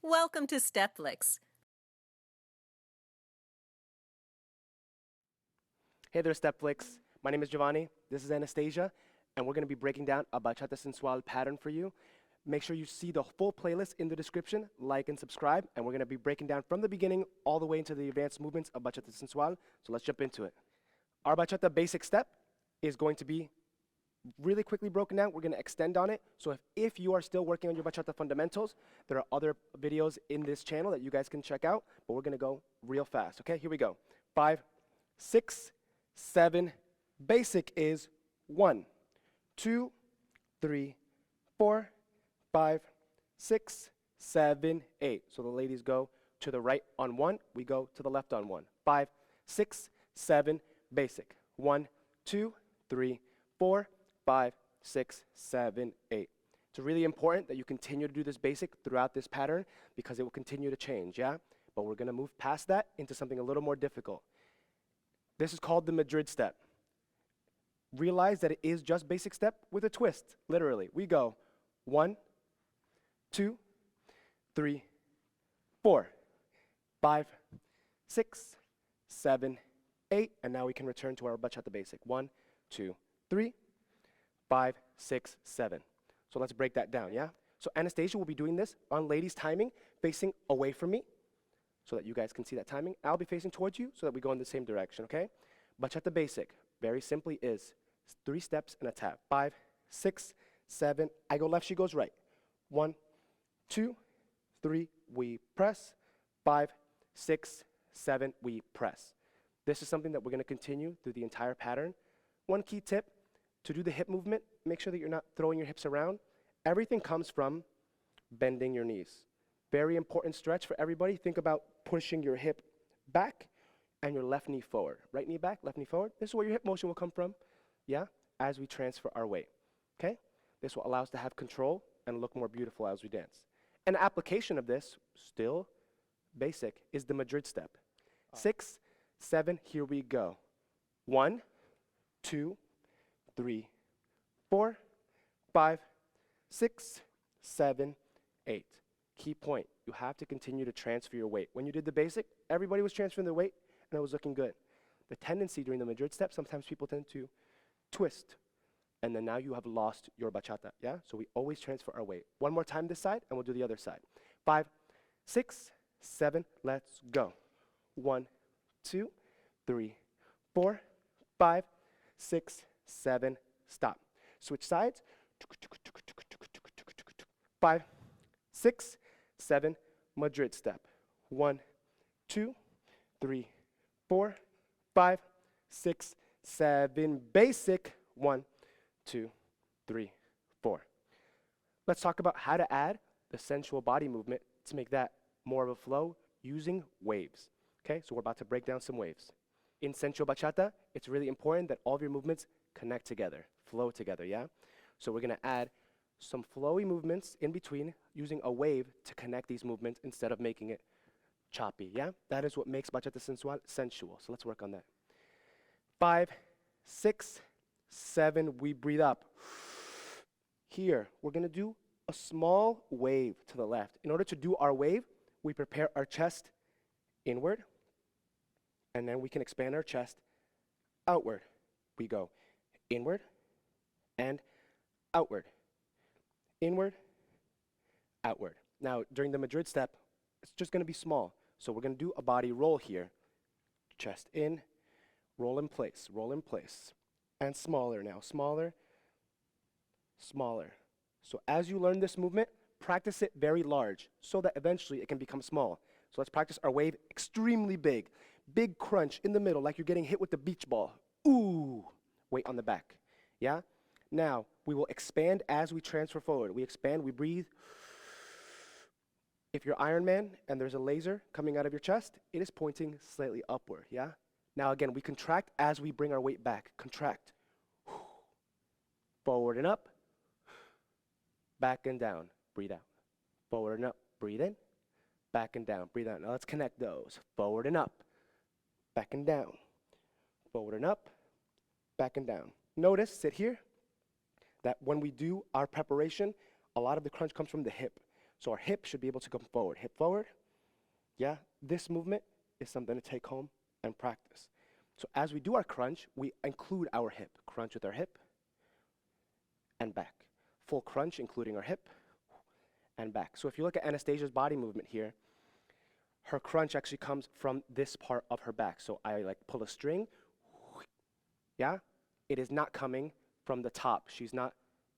Welcome to StepFlix. Hey there, StepFlix. My name is Jovanny. This is Anastasia, and we're going to be breaking down a Bachata Sensual pattern for you. Make sure you see the full playlist in the description, like and subscribe, and we're going to be breaking down from the beginning all the way into the advanced movements of Bachata Sensual. So let's jump into it. Our Bachata basic step is going to be really quickly broken down. We're going to extend on it. So if you are still working on your Bachata fundamentals, there are other videos in this channel that you guys can check out, but we're going to go real fast. Okay, here we go. 5, 6, 7. Basic is 1, 2, 3, 4, 5, 6, 7, 8. So the ladies go to the right on 1. We go to the left on 1. 5, 6, 7. Basic. 1, 2, 3, 4, 5, 6, 7, 8. It's really important that you continue to do this basic throughout this pattern because it will continue to change, yeah? But we're going to move past that into something a little more difficult. This is called the Madrid Step. Realize that it is just basic step with a twist, literally. We go 1, 2, 3, 4, 5, 6, 7, 8, and now we can return to our bachata basic. 1, 2, 3, 5, 6, 7. So let's break that down, yeah? So Anastasia will be doing this on ladies' timing, facing away from me, so that you guys can see that timing. I'll be facing towards you so that we go in the same direction, okay? Bachata basic, very simply is 3 steps and a tap. 5, 6, 7. I go left, she goes right. 1, 2, 3, we press. 5, 6, 7, we press. This is something that we're going to continue through the entire pattern. One key tip, to do the hip movement, make sure that you're not throwing your hips around. Everything comes from bending your knees. Very important stretch for everybody. Think about pushing your hip back and your left knee forward. Right knee back, left knee forward. This is where your hip motion will come from, yeah, as we transfer our weight, okay? This will allow us to have control and look more beautiful as we dance. An application of this, still basic, is the Madrid Step. 6, 7, here we go. 1, 2, 3, 4, 5, 6, 7, 8. Key point, you have to continue to transfer your weight. When you did the basic, everybody was transferring their weight and it was looking good. The tendency during the Madrid Step, sometimes people tend to twist, and then now you have lost your bachata, yeah? So we always transfer our weight. One more time this side, and we'll do the other side. 5, 6, 7, let's go. 1, 2, 3, 4, 5, 6, 7, stop. Switch sides. 5, 6, 7, Madrid Step. 1, 2, 3, 4, 5, 6, 7, basic. 1, 2, 3, 4. Let's talk about how to add the sensual body movement to make that more of a flow using waves. Okay, so we're about to break down some waves. In sensual bachata, it's really important that all of your movements connect together, flow together, yeah? So we're gonna add some flowy movements in between using a wave to connect these movements instead of making it choppy, yeah? That is what makes bachata sensual. So let's work on that. 5, 6, 7, we breathe up. Here, we're gonna do a small wave to the left. In order to do our wave, we prepare our chest inward, and then we can expand our chest outward. We go inward and outward. Inward, outward. Now, during the Madrid Step, it's just gonna be small. So we're gonna do a body roll here. Chest in, roll in place, and smaller now, smaller, smaller. So as you learn this movement, practice it very large so that eventually it can become small. So let's practice our wave extremely big. Big crunch in the middle like you're getting hit with the beach ball. Ooh, weight on the back, yeah? Now, we will expand as we transfer forward. We expand, we breathe. If you're Iron Man and there's a laser coming out of your chest, it is pointing slightly upward, yeah? Now again, we contract as we bring our weight back. Contract. Forward and up. Back and down. Breathe out. Forward and up. Breathe in. Back and down. Breathe out. Now let's connect those. Forward and up. Back and down. Forward and up. Back and down. Notice, sit here, that when we do our preparation, a lot of the crunch comes from the hip. So our hip should be able to come forward. Hip forward. Yeah, this movement is something to take home and practice. So as we do our crunch, we include our hip. Crunch with our hip and back. Full crunch, including our hip and back. So if you look at Anastasia's body movement here, her crunch actually comes from this part of her back. So I like pull a string, yeah? It is not coming from the top. She's not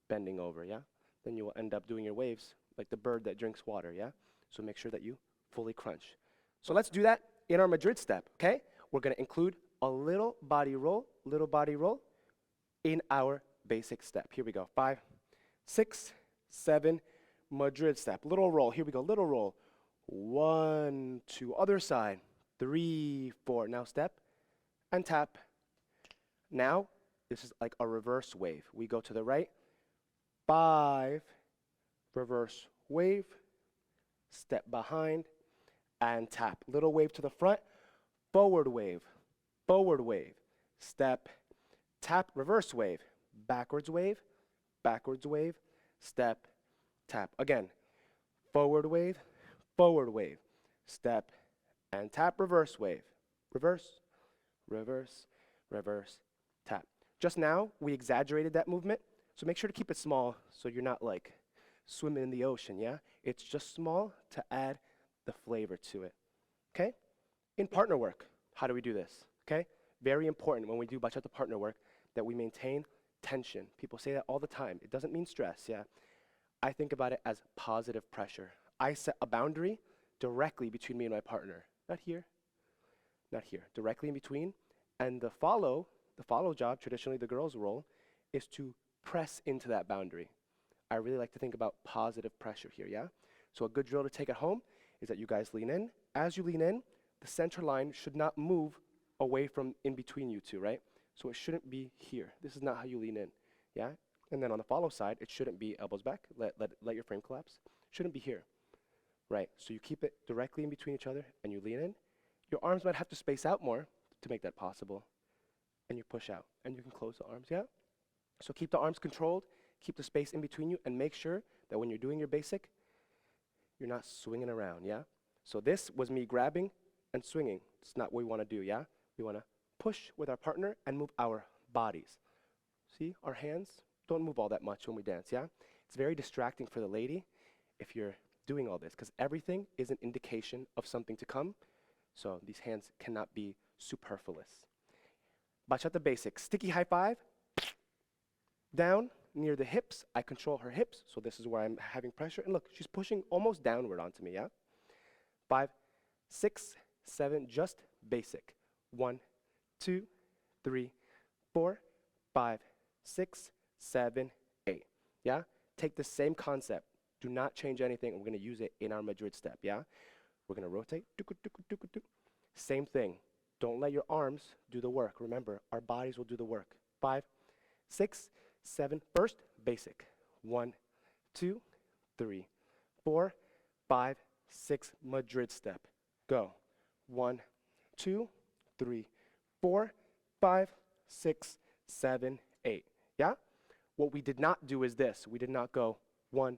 bending over, yeah? Then you will end up doing your waves like the bird that drinks water, yeah? So make sure that you fully crunch. So let's do that in our Madrid step, okay? We're gonna include a little body roll in our basic step. Here we go, 5, 6, 7, Madrid step. Little roll, here we go, little roll. 1, 2, other side, 3, 4. Now step and tap. Now, this is like a reverse wave. We go to the right, 5, reverse wave, step behind, and tap. Little wave to the front, forward wave, step, tap, reverse wave, backwards wave, step, tap. Again, forward wave, step, and tap, reverse wave, reverse, tap. Just now, we exaggerated that movement, so make sure to keep it small so you're not like swimming in the ocean, yeah? It's just small to add the flavor to it, okay? In partner work, how do we do this, okay? Very important when we do bachata partner work that we maintain tension. People say that all the time. It doesn't mean stress, yeah? I think about it as positive pressure. I set a boundary directly between me and my partner. Not here, directly in between. And the follow job, traditionally the girl's role, is to press into that boundary. I really like to think about positive pressure here, yeah? So a good drill to take at home is that you guys lean in. As you lean in, the center line should not move away from in between you two, right? So it shouldn't be here. This is not how you lean in, yeah? And then on the follow side, it shouldn't be elbows back, let your frame collapse. Shouldn't be here, right? So you keep it directly in between each other and you lean in. Your arms might have to space out more to make that possible. And you push out and you can close the arms, yeah? So keep the arms controlled, keep the space in between you, and make sure that when you're doing your basic, you're not swinging around, yeah? So this was me grabbing and swinging. It's not what we want to do, yeah? We want to push with our partner and move our bodies. See, our hands don't move all that much when we dance, yeah? It's very distracting for the lady if you're doing all this, because everything is an indication of something to come, so these hands cannot be superfluous. Bachata basics, sticky high five, down near the hips. I control her hips, so this is where I'm having pressure. And look, she's pushing almost downward onto me, yeah? 5, 6, 7, just basic. 1, 2, 3, 4, 5, 6, 7, 8, yeah? Take the same concept. Do not change anything. We're gonna use it in our Madrid step, yeah? We're gonna rotate, same thing. Don't let your arms do the work. Remember, our bodies will do the work. 5, 6, 7, first, basic. 1, 2, 3, 4, 5, 6, Madrid step. Go. 1, 2, 3, 4, 5, 6, 7, 8. Yeah? What we did not do is this. We did not go 1,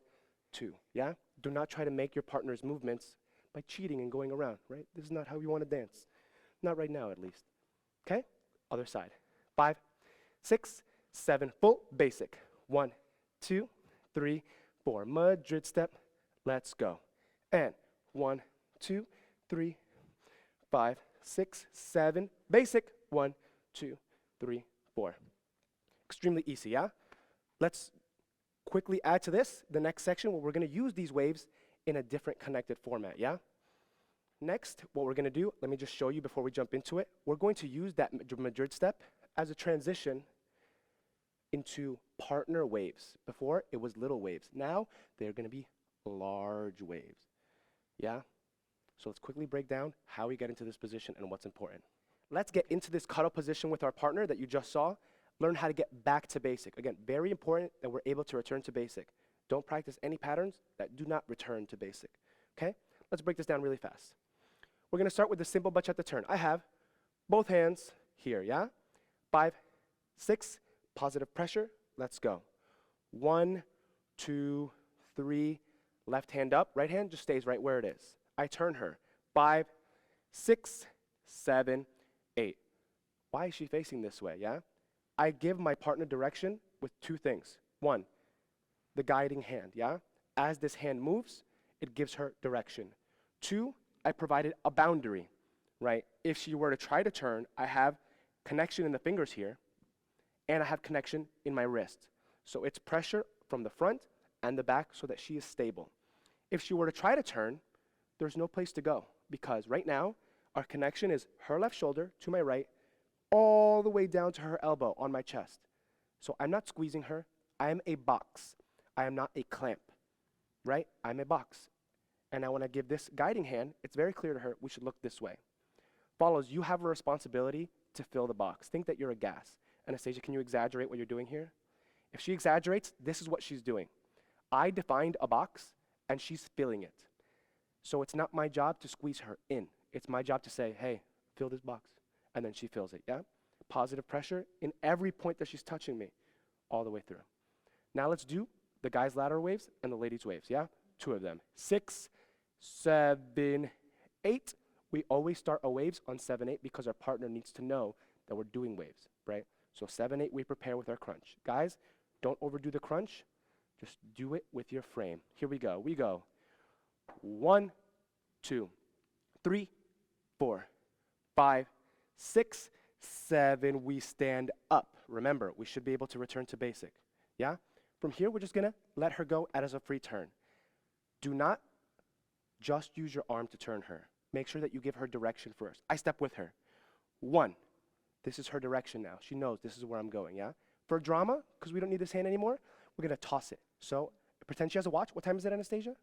2. Yeah? Do not try to make your partner's movements by cheating and going around, right? This is not how we want to dance. Not right now, at least. Okay? Other side. 5, 6, 7, full basic. 1, 2, 3, 4. Madrid step. Let's go. And 1, 2, 3, 5, 6, 7. Basic. 1, 2, 3, 4. Extremely easy, yeah? Let's quickly add to this the next section where we're going to use these waves in a different connected format, yeah? Next, what we're going to do, let me just show you before we jump into it. We're going to use that Madrid step as a transition into partner waves. Before, it was little waves. Now, they're going to be large waves, yeah? So let's quickly break down how we get into this position and what's important. Let's get into this cuddle position with our partner that you just saw. Learn how to get back to basic. Again, very important that we're able to return to basic. Don't practice any patterns that do not return to basic, okay? Let's break this down really fast. We're going to start with the simple bachata turn. I have both hands here, yeah? 5, 6, positive pressure. Let's go. 1, 2, 3, Left hand up, right hand just stays right where it is. I turn her. 5, 6, 7, 8. Why is she facing this way, yeah? I give my partner direction with two things. One, the guiding hand, yeah? As this hand moves, it gives her direction. Two, I provided a boundary, right? If she were to try to turn, I have connection in the fingers here, and I have connection in my wrist. So it's pressure from the front and the back so that she is stable. If she were to try to turn, there's no place to go because right now, our connection is her left shoulder to my right, all the way down to her elbow on my chest. So I'm not squeezing her. I am a box. I am not a clamp, right? I'm a box. And now when I give this guiding hand, it's very clear to her, we should look this way. Follows, you have a responsibility to fill the box. Think that you're a gas. Anastasia, can you exaggerate what you're doing here? If she exaggerates, this is what she's doing. I defined a box, and she's filling it. So it's not my job to squeeze her in. It's my job to say, hey, fill this box. And then she fills it, yeah? Positive pressure in every point that she's touching me, all the way through. Now let's do the guy's lateral waves and the lady's waves, yeah? Two of them. 6, 7, 8. We always start our waves on 7, 8 because our partner needs to know that we're doing waves, right? So 7, 8, we prepare with our crunch. Guys, don't overdo the crunch. Just do it with your frame. Here we go. We go 1, 2, 3, 4, 5, 6, 7. We stand up. Remember, we should be able to return to basic. Yeah? From here, we're just going to let her go as a free turn. Do not just use your arm to turn her. Make sure that you give her direction first. I step with her. 1. This is her direction now. She knows this is where I'm going, yeah? For drama, because we don't need this hand anymore, we're going to toss it. So pretend she has a watch. What time is it, Anastasia?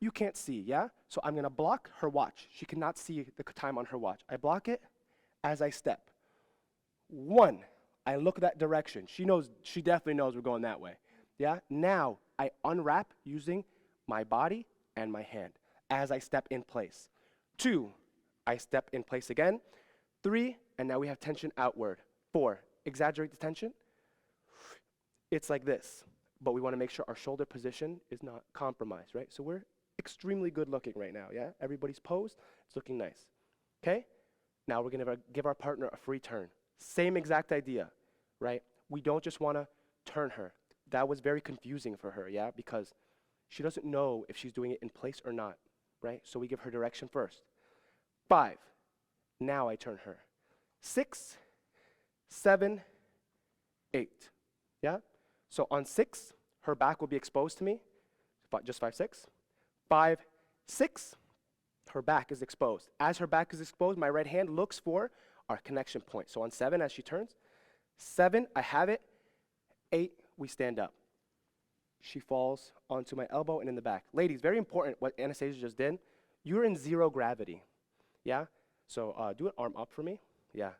You can't see, yeah? So I'm going to block her watch. She cannot see the time on her watch. I block it as I step. 1, I look that direction. She definitely knows we're going that way, yeah? Now I unwrap using my body and my hand as I step in place. 2, I step in place again. 3, and now we have tension outward. 4, exaggerate the tension. It's like this, but we want to make sure our shoulder position is not compromised, right? So we're extremely good looking right now, yeah? Everybody's posed, it's looking nice, okay? Now we're gonna give our partner a free turn. Same exact idea, right? We don't just wanna turn her. That was very confusing for her, yeah? Because she doesn't know if she's doing it in place or not, right? So we give her direction first. 5, now I turn her. 6, 7, 8, yeah? So on 6, her back will be exposed to me, just 5, 6. 5, 6, her back is exposed. As her back is exposed, my right hand looks for our connection point. So on 7, as she turns, 7, I have it. 8, we stand up. She falls onto my elbow and in the back. Ladies, very important what Anastasia just did. You're in 0 gravity, yeah? So do an arm up for me, yeah.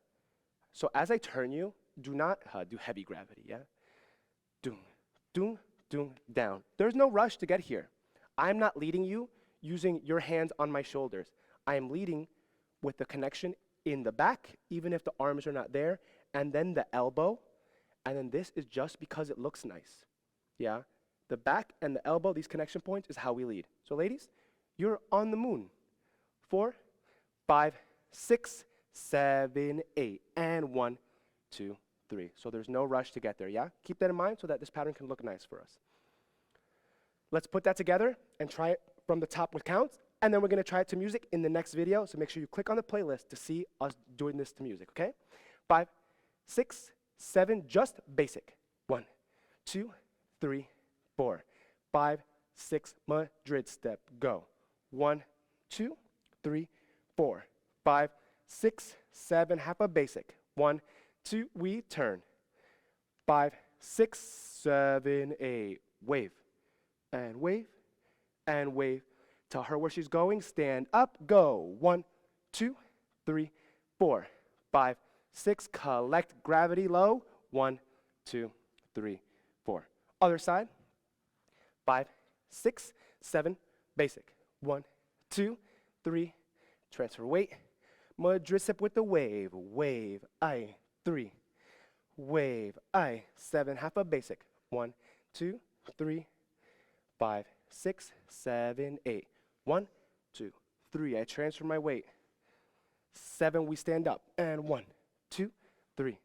So as I turn you, do not do heavy gravity, yeah? Doom, doom, doom, down. There's no rush to get here. I'm not leading you using your hands on my shoulders. I am leading with the connection in the back, even if the arms are not there, and then the elbow, and then this is just because it looks nice, yeah? The back and the elbow, these connection points, is how we lead. So ladies, you're on the moon. 4, 5, 6, 7, 8, and 1, 2, 3. So there's no rush to get there, yeah? Keep that in mind so that this pattern can look nice for us. Let's put that together and try it from the top with counts, and then we're gonna try it to music in the next video, so make sure you click on the playlist to see us doing this to music, okay? 5, 6, 7, just basic. 1, 2, 3, 4, 5, 6, Madrid step, go. 1, 2, 3, 4, 5, 6, 7, half a basic. 1, 2, we turn. 5, 6, 7, 8, wave, and wave, and wave. Tell her where she's going, stand up, go. 1, 2, 3, 4, 5, 6, collect gravity low. 1, 2, 3, 4. Other side. 5, 6, 7, basic. 1, 2, 3, transfer weight. Madrid step with the wave, wave, I, 3, wave, I, 7, half a basic. 1, 2, 3, 5, 6, 7, 8. 1, 2, 3. I transfer my weight. 7, we stand up. And 1, 2, 3.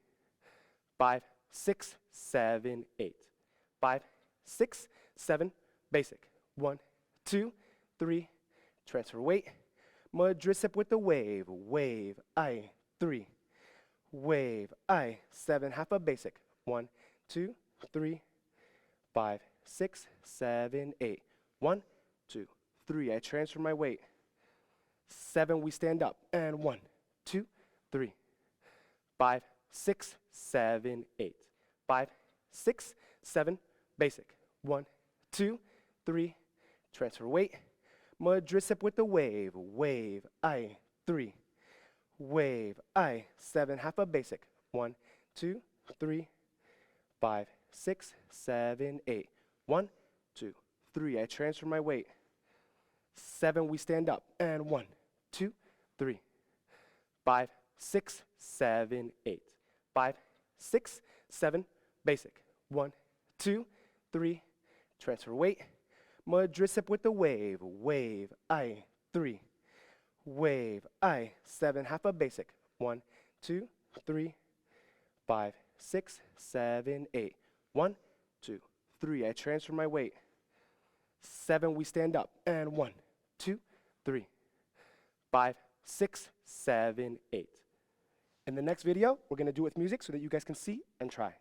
5, 6, 7, 8. 5, 6, 7, basic. 1, 2, 3. Transfer weight. Madrid Step with the wave. Wave, I, 3. Wave, I, 7, half a basic. 1, 2, 3. 5, 6, 7, 8. 1, 2, 3. I transfer my weight. 7, we stand up. And 1, 2, 3. 5, 6, 7, 8. 5, 6, 7, basic. 1, 2, 3. Transfer weight. Madrid Step with the wave. Wave, I, 3. Wave, I, 7, half a basic. 1, 2, 3. 5, 6, 7, 8. 1, 2, 3. I transfer my weight. 7, we stand up. And 1, 2, 3. 5, 6, 7, 8. 5, 6, 7, basic. 1, 2, 3. Transfer weight. Madrid Step with the wave. Wave, I, 3. Wave, I, 7, half a basic. 1, 2, 3. 5, 6, 7, 8. 1, 2, 3. I transfer my weight. 7, we stand up. And 1, 2, 3. 5, 6, 7, 8. In the next video, we're going to do it with music so that you guys can see and try.